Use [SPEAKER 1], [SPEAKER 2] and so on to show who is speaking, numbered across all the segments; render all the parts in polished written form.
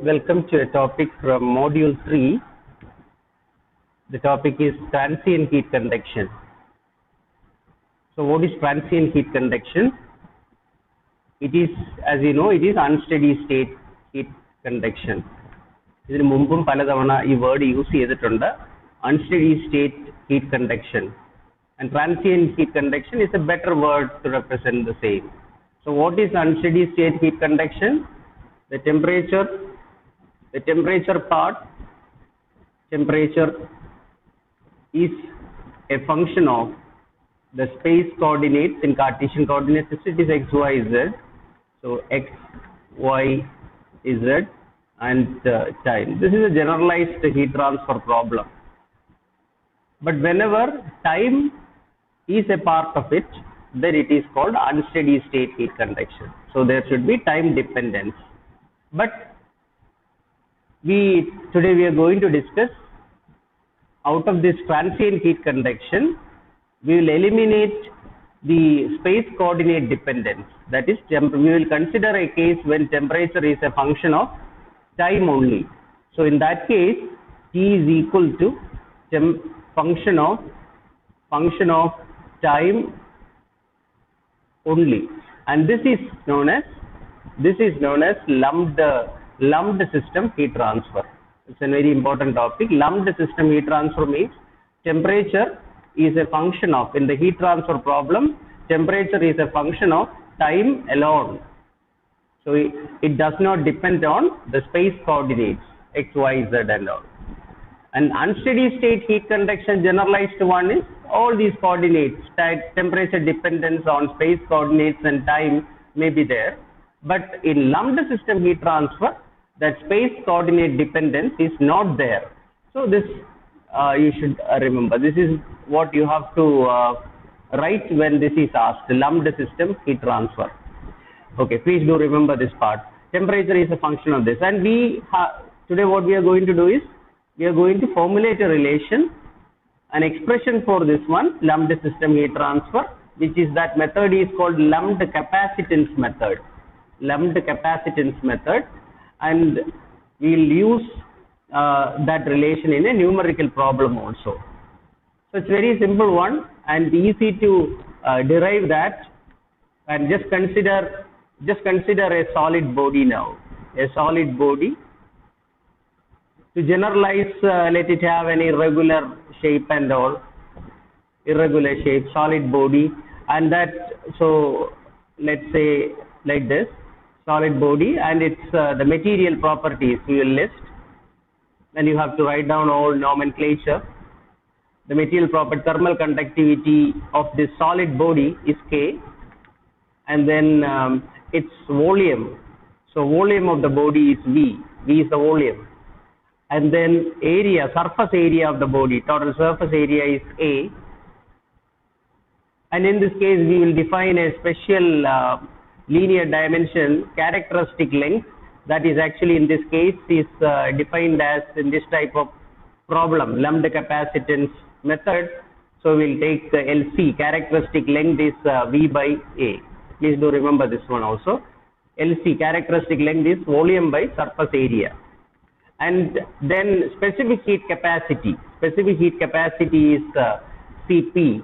[SPEAKER 1] Welcome to a topic from Module 3. The topic is transient heat conduction. So what is transient heat conduction? It is, as you know, it is unsteady state heat conduction. ഇതിനു മുമ്പും പലതവണ ഈ word use ചെയ്തിട്ടുണ്ട്. Unsteady state heat conduction. And transient heat conduction is a better word to represent the same. So what is unsteady state heat conduction? The temperature part, temperature is a function of the space coordinates in Cartesian coordinate system. It is x, y, z. So x, y, z and time. This is a generalized heat transfer problem. But whenever time is a part of it, then it is called unsteady state heat conduction. So there should be time dependence. But today we are going to discuss, out of this transient heat conduction, we will eliminate the space coordinate dependence. That is, we will consider a case when temperature is a function of time only. So in that case, T is equal to function of time only, and this is known as lumped system heat transfer. It's a very important topic. Lumped system heat transfer means temperature is a function of, in the heat transfer problem, temperature is a function of time alone. So it does not depend on the space coordinates x, y, z and all. And unsteady state heat conduction, generalized one, is all these coordinates, temperature dependence on space coordinates and time may be there. But in lumped system heat transfer, that space coordinate dependence is not there. So this you should remember. This is what you have to write when this is asked, lumped system heat transfer. Okay, please do remember this part. Temperature is a function of this, and today what we are going to do is, we are going to formulate a relation, an expression for this one, lumped system heat transfer, which is, that method is called lumped capacitance method. Lumped capacitance method, and we will use that relation in a numerical problem also. So it's very simple one and easy to derive that. And just consider a solid body now. A solid body. To generalize, let it have an irregular shape and all. Irregular shape, solid body, and that, so let's say like this, solid body, and its the material properties we will list. Then you have to write down all nomenclature. The material property, thermal conductivity of this solid body is K, and then its volume. So volume of the body is V. V is the volume. And then area, surface area of the body, total surface area is A. And in this case, we will define a special linear dimension, characteristic length, that is actually in this case is defined as, in this type of problem, lumped capacitance method. So we'll take the LC, characteristic length is V by A. Please do remember this one also. LC, characteristic length, is volume by surface area. And then specific heat capacity is Cp.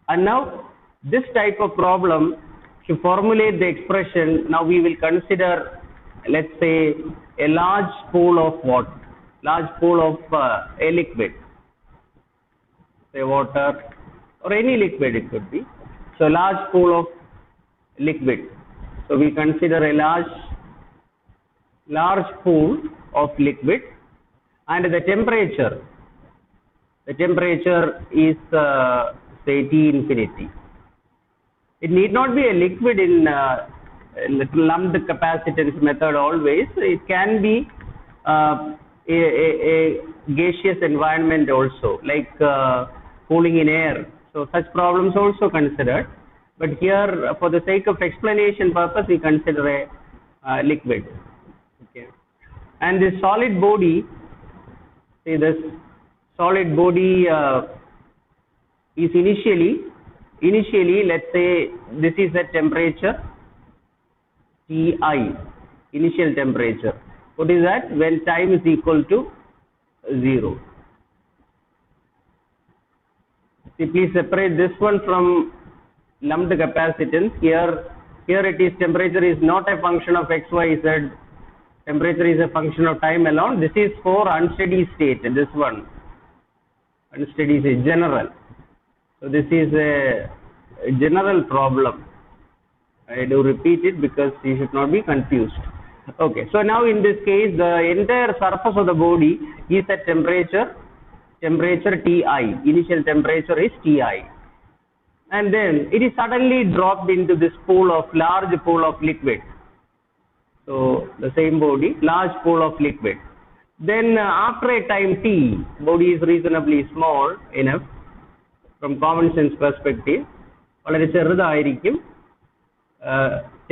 [SPEAKER 1] And now this type of problem, to formulate the expression, now we will consider, let's say, a large pool of water, a liquid, say water or any liquid it could be. So large pool of liquid. So we consider a large pool of liquid, and the temperature is say T infinity. It need not be a liquid in lumped capacitance method always. It can be a gaseous environment also, like cooling in air. So such problems also considered. But here, for the sake of explanation purpose, we consider a liquid. Okay. And this solid body, see this solid body is initially, let's say this is the temperature Ti initial temperature. What is that? When time is equal to 0. See, please separate this one from lumped capacitance. Here it is, temperature is not a function of x, y, z. Temperature is a function of time alone. This is for unsteady state. This one, unsteady state, general. So this is a general problem. I do repeat it because you should not be confused. Okay, so now in this case, the entire surface of the body is at temperature Ti. Initial temperature is Ti. And then it is suddenly dropped into this large pool of liquid. So the same body, large pool of liquid. Then after a time T, body is reasonably small enough from common sense perspective. വളരെ ചെറുതായിരിക്കും.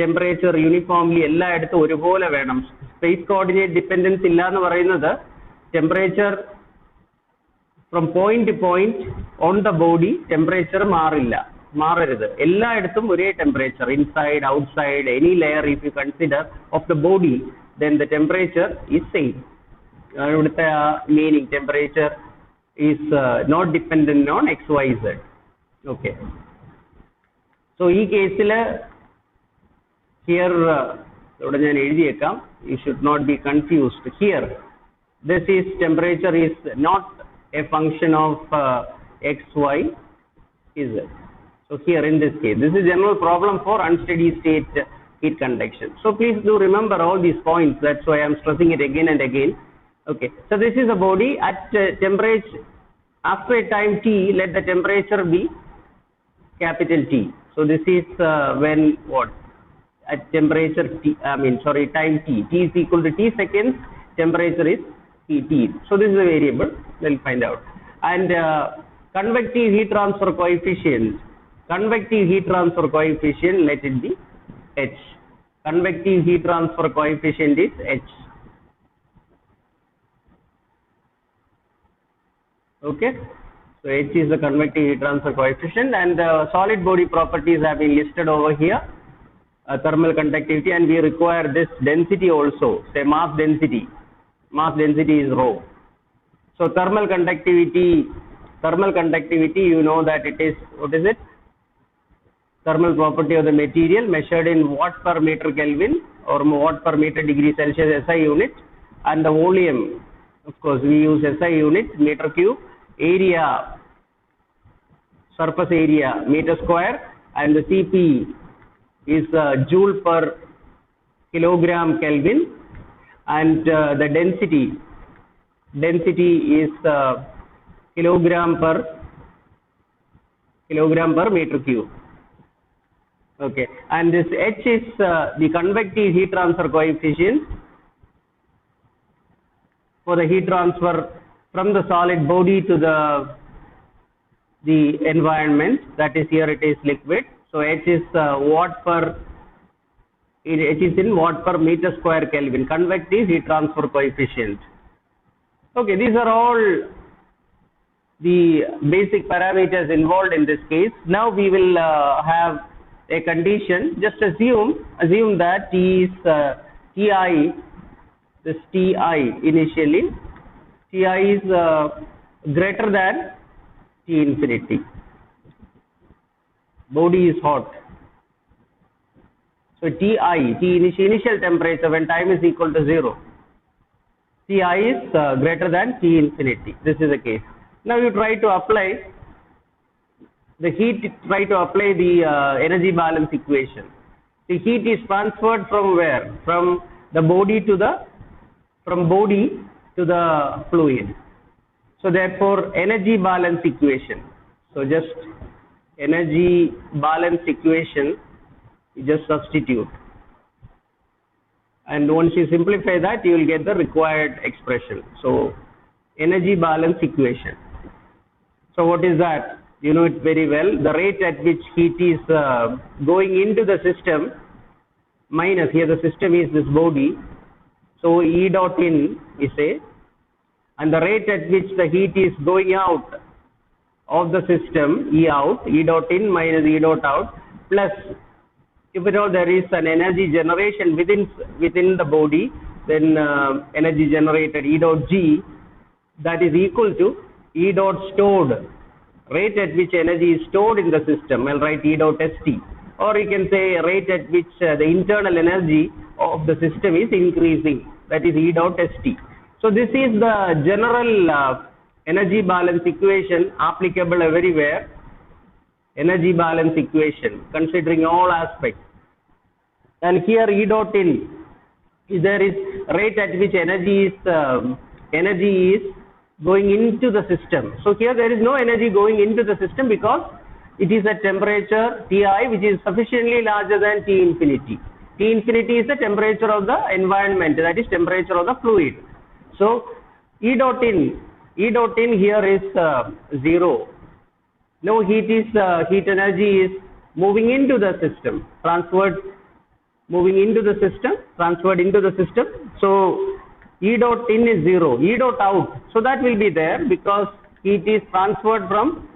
[SPEAKER 1] Temperature uniformly എല്ലായിടത്തും ഒരുപോലെ വേണം. Space coordinate dependence ഇല്ല എന്ന് പറയുന്നത് temperature from point to point on the body temperature മാറരുത്. എല്ലായിടത്തും ഒരേ temperature, inside, outside, any layer if you consider of the body, then the temperature is same. ഇവിടുത്തെ meaning temperature is not dependent on x, y, z. Okay. So ഈ കേസിൽ here ഇവിടെ ഞാൻ എഴുതിയേക്കാം, you should not be confused. Here this is temperature is not a function of x, y, z. So here in this case, this is general problem for unsteady state heat conduction. So please do remember all these points. That's why I am stressing it again and again. Okay. So this is a body at temperature. After a time t, let the temperature be capital T. So this is when what? At temperature T, time T. T is equal to T seconds. Temperature is T. So this is a variable. We'll find out. And convective heat transfer coefficient. Convective heat transfer coefficient, let it be H. Convective heat transfer coefficient is H. Okay. So H is the convective heat transfer coefficient, and the solid body properties have been listed over here. Thermal conductivity, and we require this density also, say mass density. Mass density is rho. So thermal conductivity, you know that it is, what is it? Thermal property of the material measured in watt per meter Kelvin or watt per meter degree Celsius SI unit, and the volume, of course we use SI unit, meter cube, area, surface area, meter square, and the Cp is joule per kilogram Kelvin, and the density is kilogram per meter cube. Okay, and this H is the convective heat transfer coefficient for the heat transfer from the solid body to the environment. That is, here it is liquid. So H is H is in watt per meter square Kelvin. Convective heat transfer coefficient. Okay, these are all the basic parameters involved in this case. Now we will have a condition. Just assume that T is Ti. This Ti initially, Ti is greater than T infinity. Body is hot. So T initial temperature when time is equal to 0. Ti is greater than T infinity. This is the case. Now you try to apply the energy balance equation. The heat is transferred from where? From the body to the fluid. So therefore energy balance equation. So just energy balance equation, you just substitute, and once you simplify that, you will get the required expression. So energy balance equation. So what is that? You know it very well. The rate at which heat is going into the system minus, here the system is this body, so E dot in is a, and the rate at which the heat is going out of the system, E out, E dot in minus E dot out, plus if at all there is an energy generation within the body, then energy generated E dot G, that is equal to E dot stored, rate at which energy is stored in the system. I'll write E dot ST, or you can say rate at which the internal energy of the system is increasing, that is E dot ST. So this is the general energy balance equation applicable everywhere. Energy balance equation considering all aspects. And here E dot in, there is rate at which energy is going into the system. So here there is no energy going into the system because it is a temperature Ti which is sufficiently larger than T infinity. T infinity is the temperature of the environment, that is temperature of the fluid. So E dot in here is 0. No heat energy is moving into the system, transferred into the system. So E dot in is 0. E dot out, so that will be there because heat is transferred from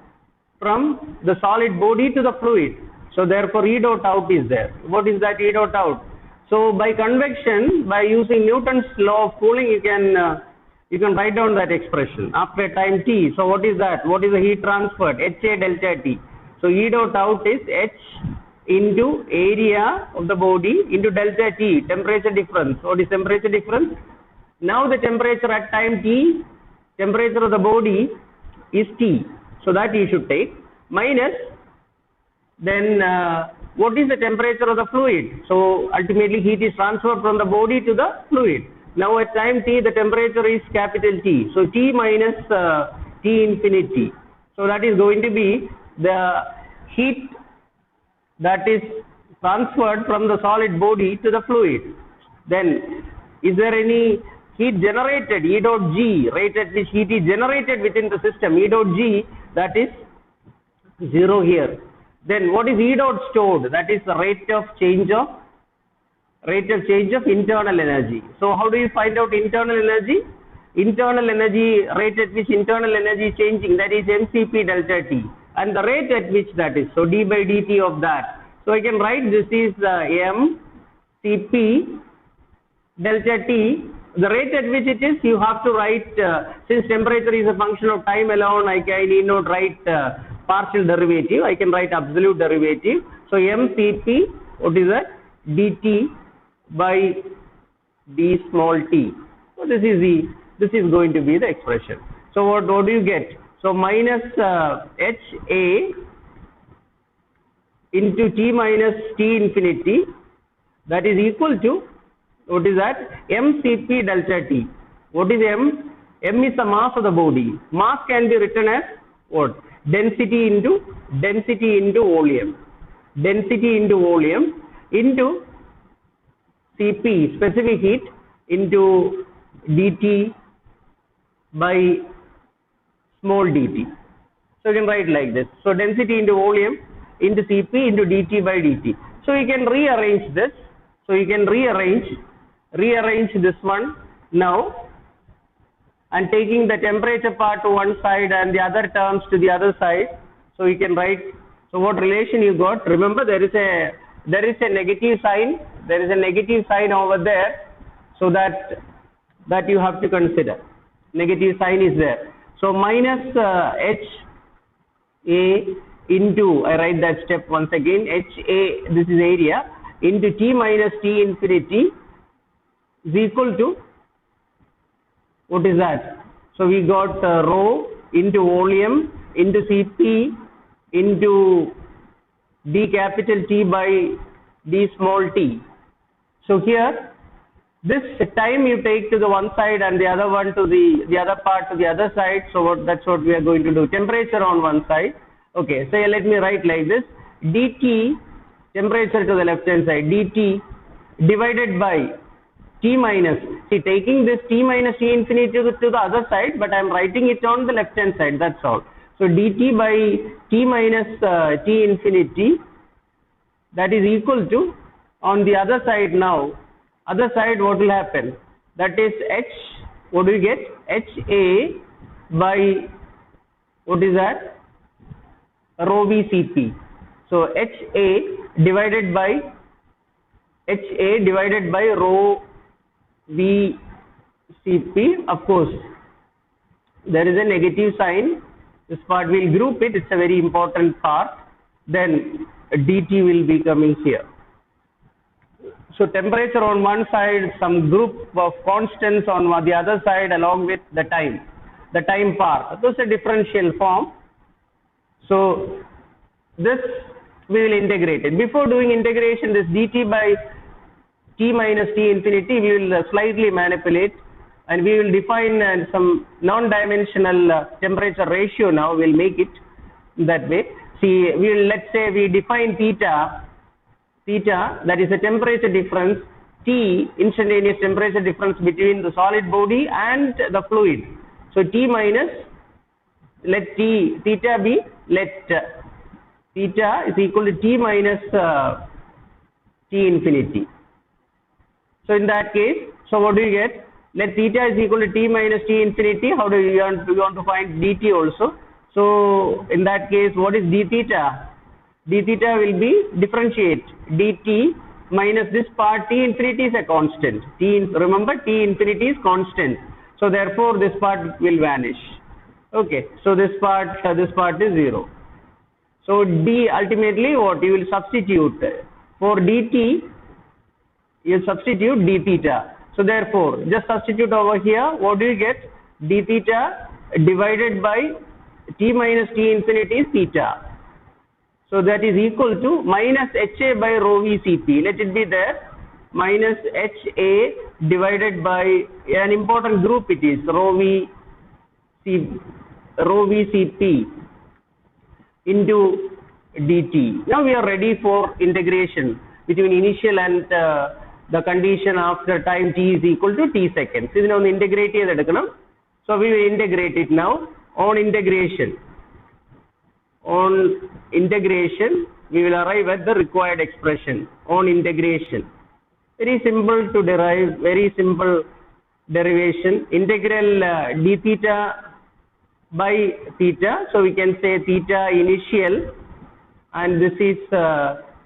[SPEAKER 1] the solid body to the fluid. So therefore E dot out is there. What is that E dot out? So by convection, by using Newton's law of cooling, you can write down that expression after a time t. So what is that? What is the heat transferred? HA delta T. So E dot out is H into area of the body into delta T, temperature difference. What is temperature difference? Now the temperature at time t, temperature of the body is T. So that you should take minus then what is the temperature of the fluid? So ultimately heat is transferred from the body to the fluid. Now at time t the temperature is capital T. So T minus T infinity. So that is going to be the heat that is transferred from the solid body to the fluid. Then is there any heat generated? E dot G, rate at which heat is generated within the system. E dot G, that is 0 here. Then what is E dot stored? That is the rate of change of internal energy. So how do you find out internal energy? Internal energy, rate at which internal energy is changing, that is mCp delta T, and the rate at which that is, so d by dt of that. So I can write this is mCp delta T. The rate at which it is, you have to write, since temperature is a function of time alone, I need not write partial derivative, I can write absolute derivative. So mCp, what is that? dt by d small t. So this is going to be the expression. So what do you get? So minus HA into T minus T infinity, that is equal to, what is that? mCp delta T. What is M? M is the mass of the body. Mass can be written as what? Density into volume. Density into volume into Cp, specific heat, into dt by small dt. So you can write like this. So density into volume into Cp into dt by dt. So you can rearrange this. So you can rearrange this one now, and taking the temperature part to one side and the other terms to the other side. So you can write, so what relation you got? Remember there is a negative sign. There is a negative sign over there, so that you have to consider. Negative sign is there. So minus HA into, I write that step once again, HA, this is area, into T minus T infinity is equal to, what is that? So we got rho into volume into Cp into d capital T by d small t. So here this time you take to the one side and the other one to the other part to the other side. So that's what we are going to do. Temperature on one side. Okay, so let me write like this: dt, temperature to the left hand side, dt divided by T minus, see, taking this T minus T infinity to the other side, but I am writing it on the left hand side, that's all. So dt by T minus T infinity, that is equal to, on the other side now, other side what will happen? That is H, what do you get? HA by, what is that? Rho v Cp. So HA divided by HA divided by rho VCP. Of course, there is a negative sign. This part we'll group it. It's a very important part. Then dt will be coming here. So temperature on one side, some group of constants on the other side along with the time part. Those are differential form. So this we will integrate it. Before doing integration, this dt by T minus T infinity, we will slightly manipulate and we will define some non-dimensional temperature ratio now. We'll make it that way. See, we will, let's say we define theta, that is a temperature difference, T, instantaneous temperature difference between the solid body and the fluid. So T minus, let theta be, theta is equal to T minus T infinity. So in that case, so what do you get? Let theta is equal to T minus T infinity. How do you want to find dt also? So in that case, what is d theta? D theta will be differentiate dt minus this part. T infinity is a constant. Remember, T infinity is constant. So therefore, this part will vanish. Okay. So this part is 0. So d, ultimately what you will substitute for dt, you substitute d theta. So therefore, just substitute over here. What do you get? D theta divided by T minus T infinity is theta. So that is equal to minus HA by rho VCP. Let it be there. Minus HA divided by an important group, it is rho VCP into dt. Now we are ready for integration between initial and the condition after time t is equal to t seconds. This is now integrate. So we will integrate it now. On integration, we will arrive at the required expression. On integration, very simple to derive, very simple derivation. Integral d theta by theta. So we can say theta initial, and this is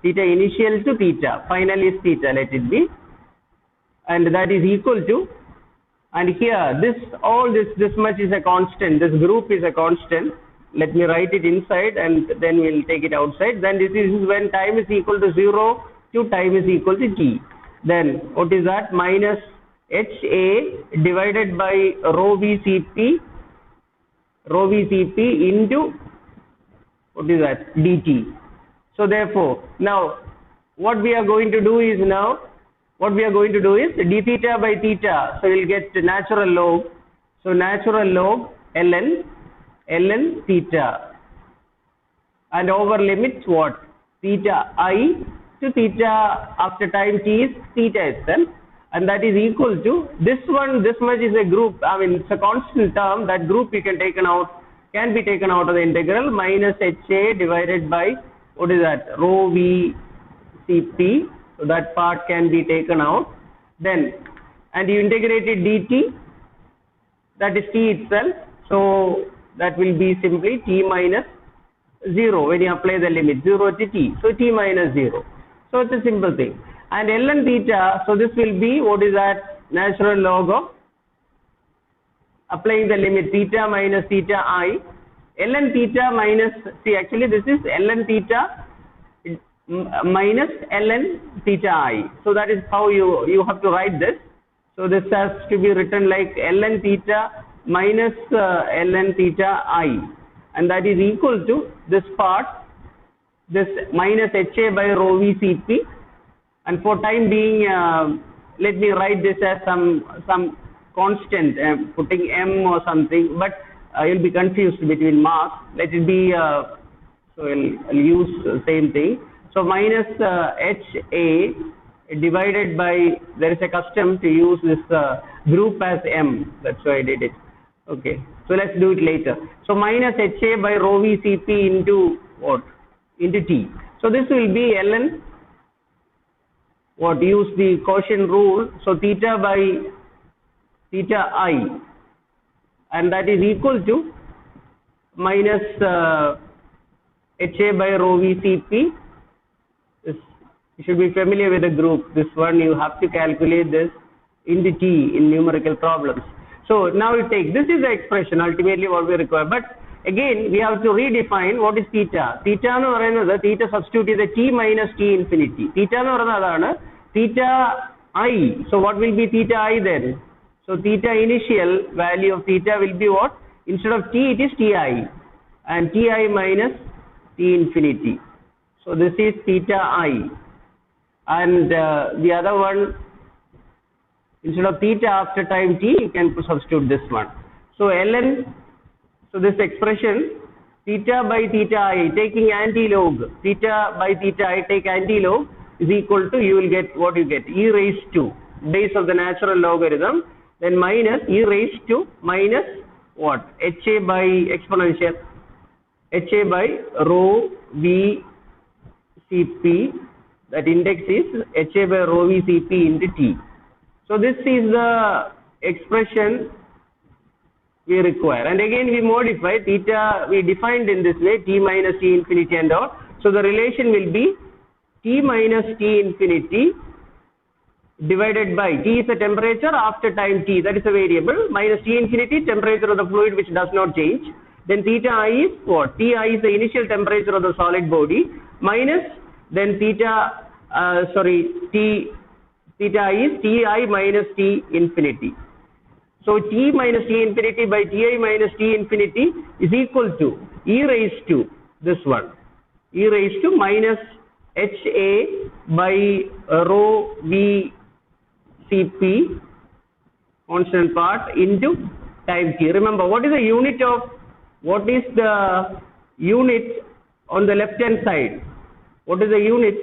[SPEAKER 1] theta initial to theta. Final is theta. Let it be, and that is equal to. And here, this much is a constant. This group is a constant. Let me write it inside, and then we'll take it outside. Then this is when time is equal to 0 to time is equal to t. Then what is that? Minus HA divided by rho VCP into what is that? dt. So therefore, now what we are going to do is d theta by theta. So we'll get natural log. So natural log ln theta, and over limits what? Theta I to theta after time t is theta itself, and that is equal to this one. This much is a group. I mean, it's a constant term. That group can be taken out of the integral. Minus HA divided by what is that? Rho VCP. So that part can be taken out. Then, and you integrated dt, that is t itself. So that will be simply t minus 0 when you apply the limit 0 to t. So t minus 0. So it's a simple thing. And ln theta, so this will be what is that? Natural log of applying the limit theta minus theta I. Ln theta minus, see, actually this is ln theta minus ln theta I. So that is how you have to write this. So this has to be written like ln theta minus ln theta I, and that is equal to this part, this minus HA by rho VCP. And for time being, let me write this as some constant, putting m or something, but you'll be confused between mass. Let it be, so I'll use the same thing. So minus HA divided by, there is a custom to use this group as m. That's why I did it. Okay. So let's do it later. So minus HA by rho VCP into what? Into T. So this will be ln, what? Use the quotient rule. So theta by theta I, and that is equal to minus HA by rho VCP. You should be familiar with the group. This one you have to calculate this into t in numerical problems. So now we take, this is the expression ultimately what we require. But again we have to redefine what is theta. Theta nu parayunnathu, theta substitute is t minus t infinity. Theta nu parayunnathu theta I. So what will be theta I then? So theta initial value of theta will be what? Instead of t, it is ti, and ti minus t infinity. So this is theta I, and the other one, instead of theta after time t, you can substitute this one. So ln, so this expression theta by theta I taking anti-log, theta by theta I take anti-log is equal to, you will get what you get, e raised to base of the natural logarithm, then minus e raised to minus what, ha by exponential, ha by rho v cp, that index is ha by rho v cp into t. So this is the expression we require, and again we modify theta, we defined in this way, t minus t infinity and all. So the relation will be t minus t infinity divided by, t is a temperature after time t, that is a variable, minus t infinity, temperature of the fluid which does not change. Then theta I is what? Ti is the initial temperature of the solid body, minus then theta I is ti minus t infinity. So t minus t infinity by ti minus t infinity is equal to e raised to this one, e raised to minus ha by rho v cp constant part into time t. Remember, what is the unit on the left hand side? What is the unit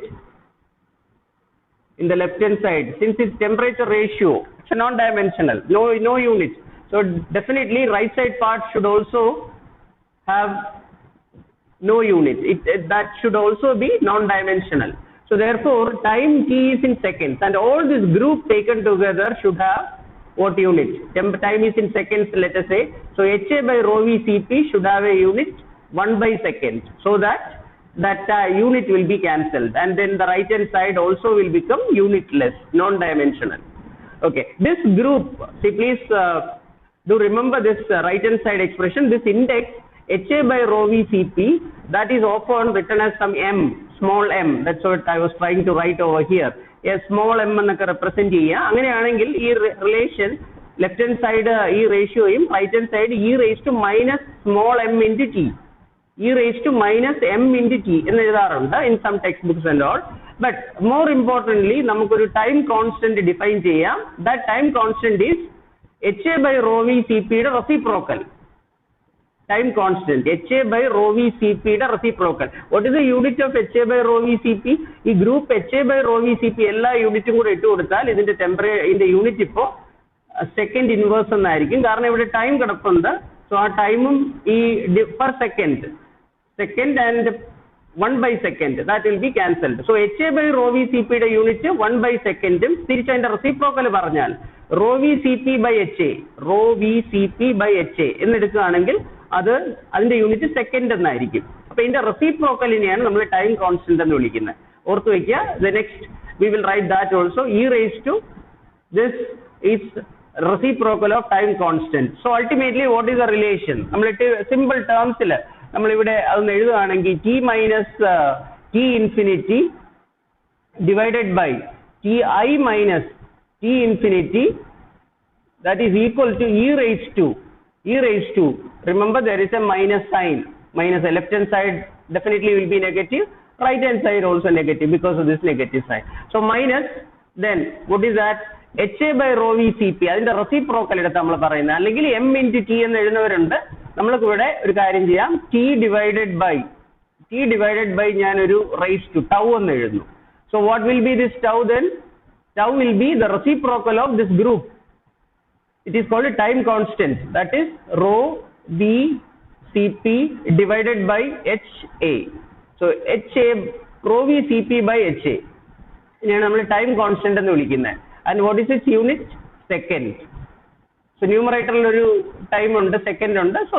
[SPEAKER 1] in the left hand side? Since it's temperature ratio, it's a non-dimensional, no unit. So definitely right side part should also have no unit. That should also be non-dimensional. So therefore time t is in seconds, and all this group taken together should have what unit? Time is in seconds, let us say. So ha by rho v cp should have a unit 1 by second, so that unit will be cancelled, and then the right hand side also will become unitless, non-dimensional. Okay, this group, see please do remember this right hand side expression, this index ha by rho v cp, that is often written as some m, small m. That's what I was trying to write over here. A small m എന്നൊക്കെ represent ചെയ്യുക. അങ്ങനെയാണെങ്കിൽ ഈ relation left hand side ഈ ratioയും right hand side e raised to minus small m into t, e raised to minus m into t എന്ന് എഴുതാറുണ്ട് in some textbooks and all. But more importantly, നമുക്കൊരു time constant define ചെയ്യാം. That time constant is ha by rho v cp യുടെ reciprocal. Time constant ha by rho v cp യുടെ reciprocal. What is the unit of ha by rho v cp? ഈ group ha by rho v cp എല്ലാ യൂണിറ്റും കൂടെ ഇട്ട് കൊടുത്താൽ ഇതിന്റെ ഇതിന്റെ യൂണിറ്റ് ഇപ്പോ സെക്കൻഡ് ഇൻവേഴ്സ് എന്നായിരിക്കും, കാരണം ഇവിടെ ടൈം കിടപ്പുണ്ട്. സോ ആ ടൈമും ഈ per second and 1 by second, that will be cancelled. So ha by rho v cp യുടെ യൂണിറ്റ് 1 by second ഉം തിരിച്ച് അതിന്റെ റെസിപ്രോക്കൽ പറഞ്ഞാൽ rho v cp by ha എന്നെടുക്കുകയാണെങ്കിൽ അതിന്റെ യൂണിറ്റ് സെക്കൻഡ് എന്നായിരിക്കും. അപ്പൊ ഇതിന്റെ റെസിപ്രോക്കലിനെയാണ് നമ്മൾ ടൈം കോൺസ്റ്റന്റ് എന്ന് വിളിക്കുന്നത്. ഓർത്തു വെക്കുക. The next we will write that also. E raised to this is reciprocal of time constant. So ultimately what is the relation? നമ്മളിട്ട് സിമ്പിൾ ടേംസിൽ നമ്മളിവിടെ അതൊന്ന് എഴുതുകയാണെങ്കിൽ t minus t infinity divided by ti minus t infinity, that is equal to e raised to, remember there is a minus sign, minus the left hand side definitely will be negative, right hand side also negative because of this negative sign. So minus, then what is that? ha by rho v cp, അതിന്റെ reciprocal എടുത്ത് നമ്മൾ പറയുന്നത്, അല്ലെങ്കിൽ m into t എന്ന് എഴുതുന്നവരുണ്ട്. നമ്മൾക്ക് ഇവിടെ ഒരു കാര്യം ചെയ്യാം, t divided by ഞാൻ ഒരു raised to tau എന്ന് എഴുതുന്നു. So what will be this tau then? Tau will be the reciprocal of this group. It is called a time constant, that is rho v cp divided by ha. So rho v cp by ha ഇതിനെയാണ് നമ്മൾ time constant എന്ന് വിളിക്കുന്നത്. And what is its unit? Second. So ന്യൂമറേറ്ററിൽ ഒരു time ഉണ്ട്, second ഉണ്ട്. So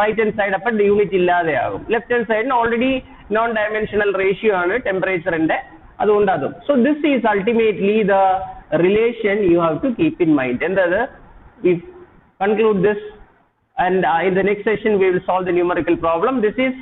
[SPEAKER 1] right hand side അപ്പം unit ഇല്ലാതെയാകും. ലെഫ്റ്റ് ഹാൻഡ് സൈഡിന് ഓൾറെഡി നോൺ ഡയമെൻഷണൽ റേഷ്യോ ആണ് ടെമ്പറേച്ചറിന്റെ. So this is ultimately the relation you have to keep in mind. And we conclude this, and in the next session we will solve the numerical problem. This is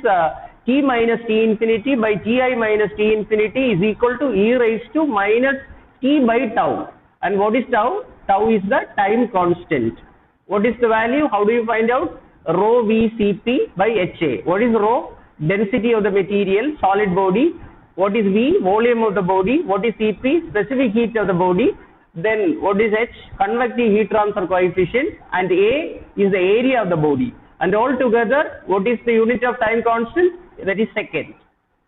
[SPEAKER 1] t minus t infinity by ti minus t infinity is equal to e raised to minus t by tau. And what is tau? Tau is the time constant. What is the value? How do you find out? Rho v Cp by Ha. What is rho? Density of the material, solid body. What is V? Volume of the body. What is Cp? Specific heat of the body. Then what is H? Convective heat transfer coefficient. And A is the area of the body. And all together, what is the unit of time constant? That is second.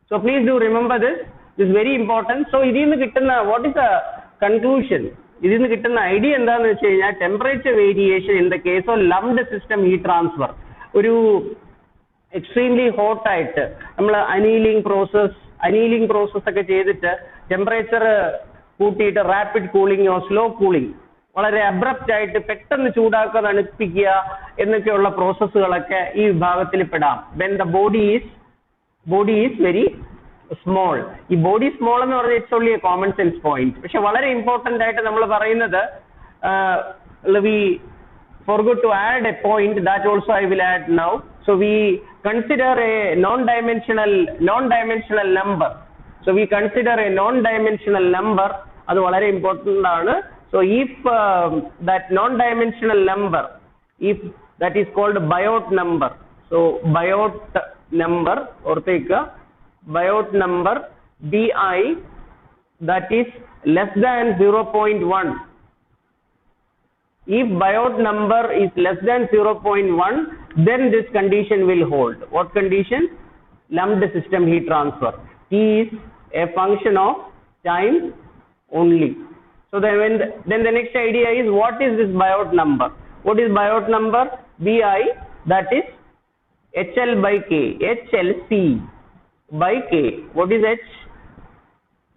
[SPEAKER 1] So please do remember this. This is very important. So what is the conclusion? This is the idea in the temperature variation in the case of lumped system heat transfer. Extremely hot annealing process temperature rapid cooling or slow cooling. Abrupt process when the body is very small. If body is small, it's only a common sense point. But very important we forgot to add a point that also I will add now. So we consider a non-dimensional number. So we consider a non-dimensional number. That's very important. So if that non-dimensional number, if that is called Biot number. So Biot number or take Biot number Bi that is less than 0.1. If Biot number is less than 0.1, then this condition will hold. What condition? Lumped system heat transfer. T is a function of time only. So then the next idea is, what is this Biot number? What is Biot number? Bi, that is HL by K. HLC by K. What is H?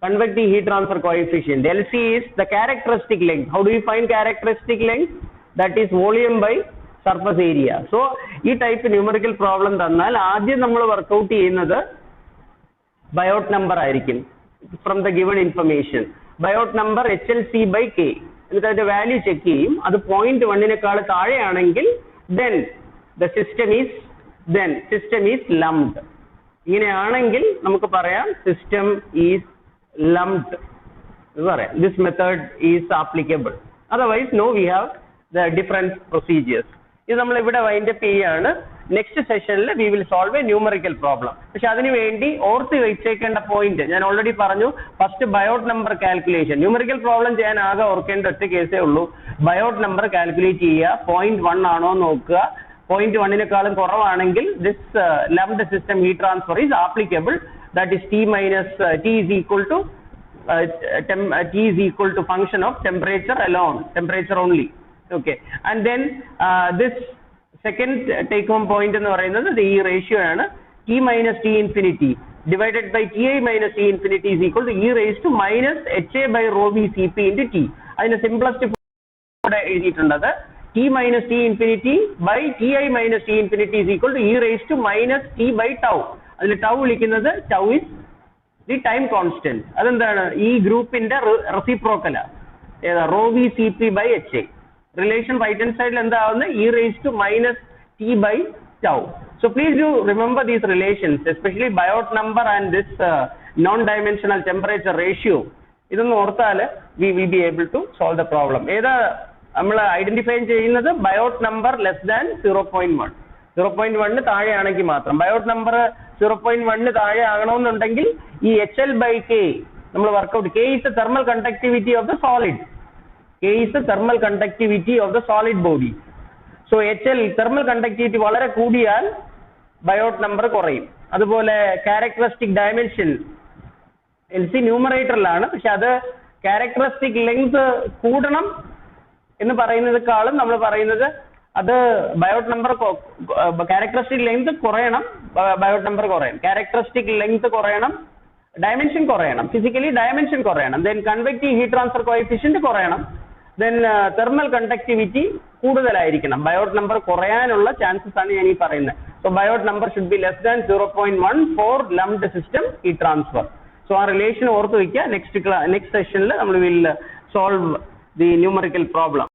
[SPEAKER 1] Convective heat transfer coefficient. LC is the characteristic length. How do you find characteristic length? That is volume by surface area. So, this type of numerical problem thanal ആദ്യം നമ്മൾ work out ചെയ്യുന്നത് Biot number ആയിരിക്കും from the given information. Biot number HLC by K. എന്നിട്ട് അതിന്റെ value check ചെയ്യും. അത് 0.1 നേക്കാൾ താഴെയാണെങ്കിൽ then the system is lumped. ഇങ്ങനെയാണെങ്കിൽ നമുക്ക് പറയാം system is lumped. This method is applicable. Otherwise, no, we have the different procedures. This we will wind up here. Next session we will solve a numerical problem. But adinu vendi orthu vechekenda point I already paranju, first Biot number calculation. Numerical problem cheyan aaga orkenda otte case e ullu. Biot number calculate cheya 0.1 aano nokka. 0.1 nekkalum koravaanengil this lumped system heat transfer is applicable. That is T minus T is equal to function of temperature alone, temperature only. Okay, and then this second take home point in the E ratio and T minus T infinity divided by Ti minus T infinity is equal to E raised to minus Ha by rho v Cp into T. In the simplest form, T minus T infinity by Ti minus T infinity is equal to E raised to minus T by tau. Tau is the time constant. That's E group in the reciprocal. Rho v Cp by Ha. Relation right hand side E raised to minus T by tau. So please do remember these relations, especially Biot number and this non-dimensional temperature ratio. We will be able to solve the problem. Identify Biot number less than 0.1. 0.1 താഴെ ആണെങ്കിൽ മാത്രം. Biot number 0.1 താഴെ ആകണമെന്നുണ്ടെങ്കിൽ ഈ HL by K നമ്മൾ workout. K is the thermal conductivity of the solid. K is the thermal conductivity of the solid body. So HL thermal conductivity വളരെ കൂടിയാൽ Biot number കുറയും. അതുപോലെ characteristic dimension LC ന്യൂമറേറ്ററിലാണ്, പക്ഷെ അത് characteristic length കൂടണം എന്ന് പറയുന്നതിനേക്കാളും നമ്മൾ പറയുന്നത് അത് Biot number characteristic length കുറയണം, Biot number കുറയണം, characteristic length കുറയണം, dimension കുറയണം, physically dimension കുറയണം, then convective heat transfer coefficient കുറയണം, then thermal conductivity കൂടുതലായിരിക്കണം. Biot number കുറയാനുള്ള chances ആണ് ഞാൻ ഈ പറയുന്നത്. So Biot number should be less than 0.1 for lumped system heat transfer. So our relation ഓർത്ത് വെക്കുക. Next session we will solve the numerical problem.